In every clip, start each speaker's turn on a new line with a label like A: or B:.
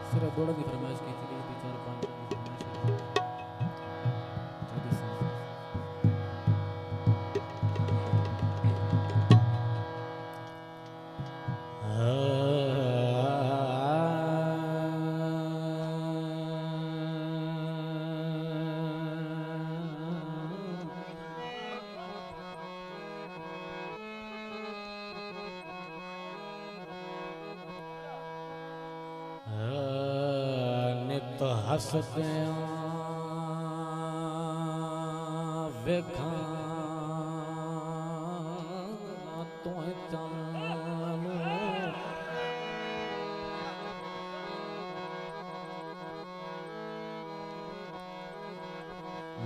A: सिर्फ दौड़ की फरमाइश की थी कि 4-5 की
B: तो हसते वेखा तो चालू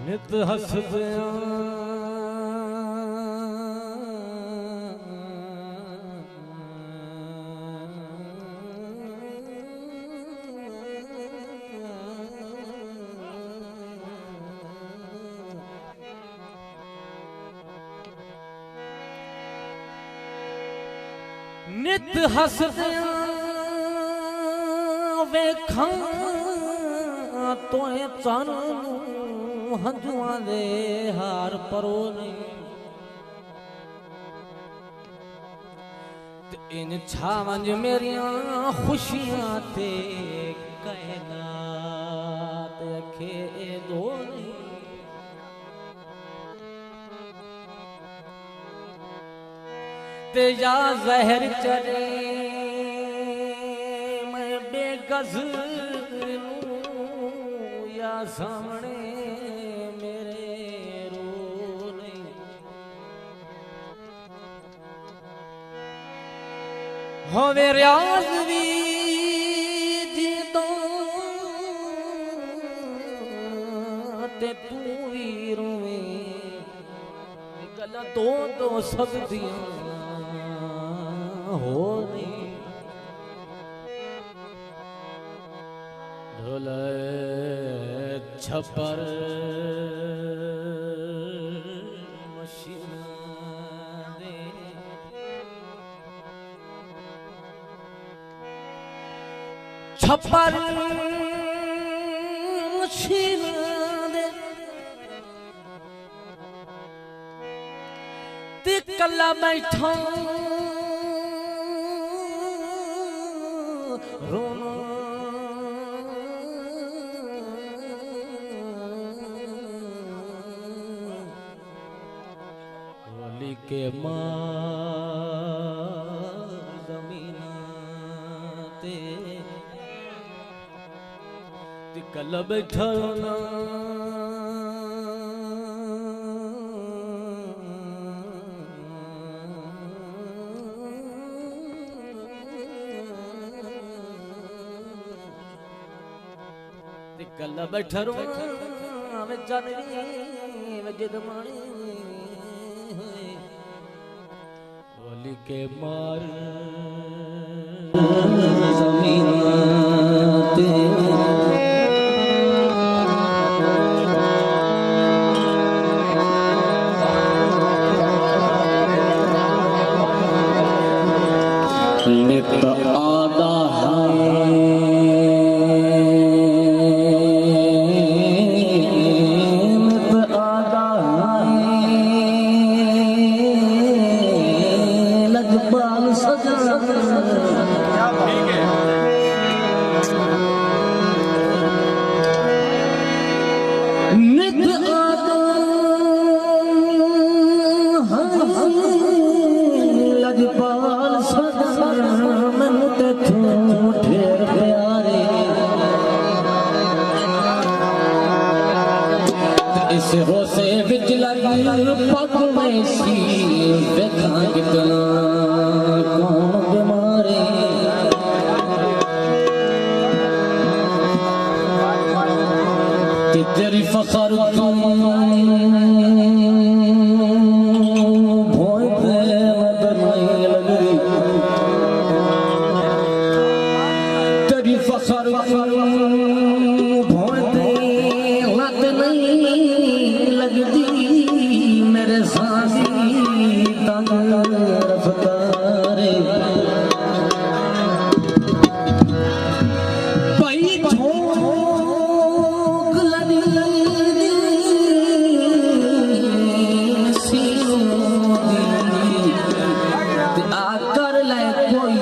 B: नित हसते नित हसदे वेखा तोए चानू हंजुआ दे हार परो नहीं इन छावंज मेरिया खुशियां ते कायनात अखे दो नहीं ते या जहर चले मैं बेगज़ या सामने मेरे रो नहीं होवे रियाज भी जी तो ते तू भी रोवे गला दो सब दिया हो नहीं ढोले छपर मशीन दे छपर मशीन दे ते कला बैठा रोना होली के मार जमीना ते कल बैठा रोना गला बैठा रो वे जाननी वे जदमानी होली के मार जमीन ते नित आदा पग में सी देखा कितना कौन बीमारे कि तेरी फखर तुम भोए पे मदद नहीं लग रही तेरी फखर भोए पे लत नहीं लगती मेरे साथी तंग रफ्तारे भाई ठोक लगी सीनों दी आकर ले कोई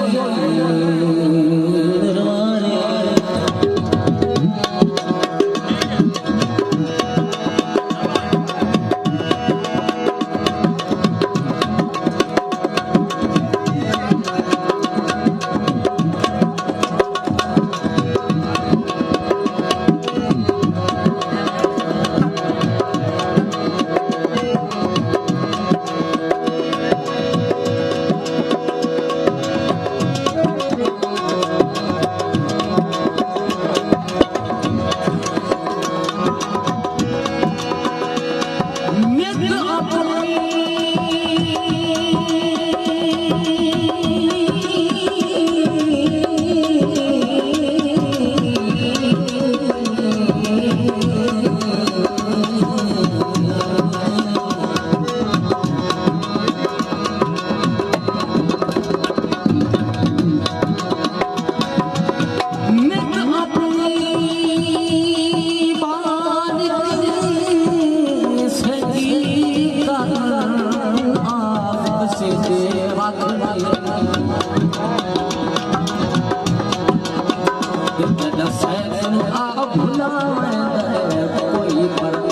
B: कोई फर्क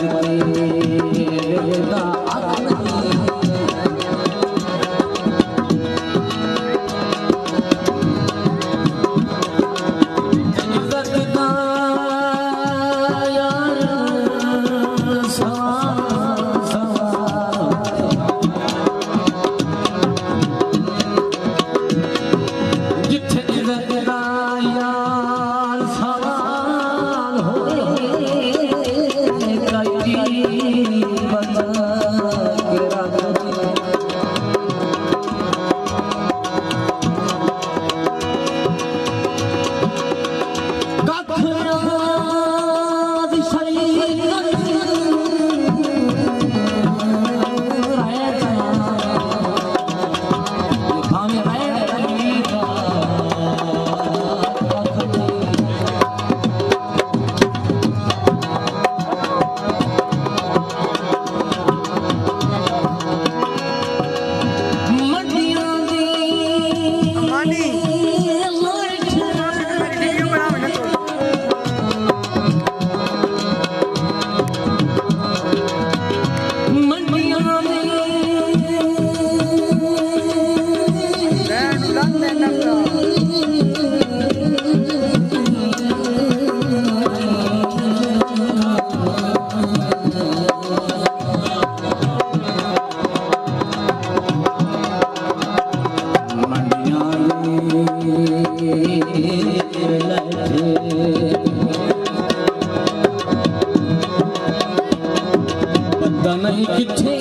B: नहीं किथे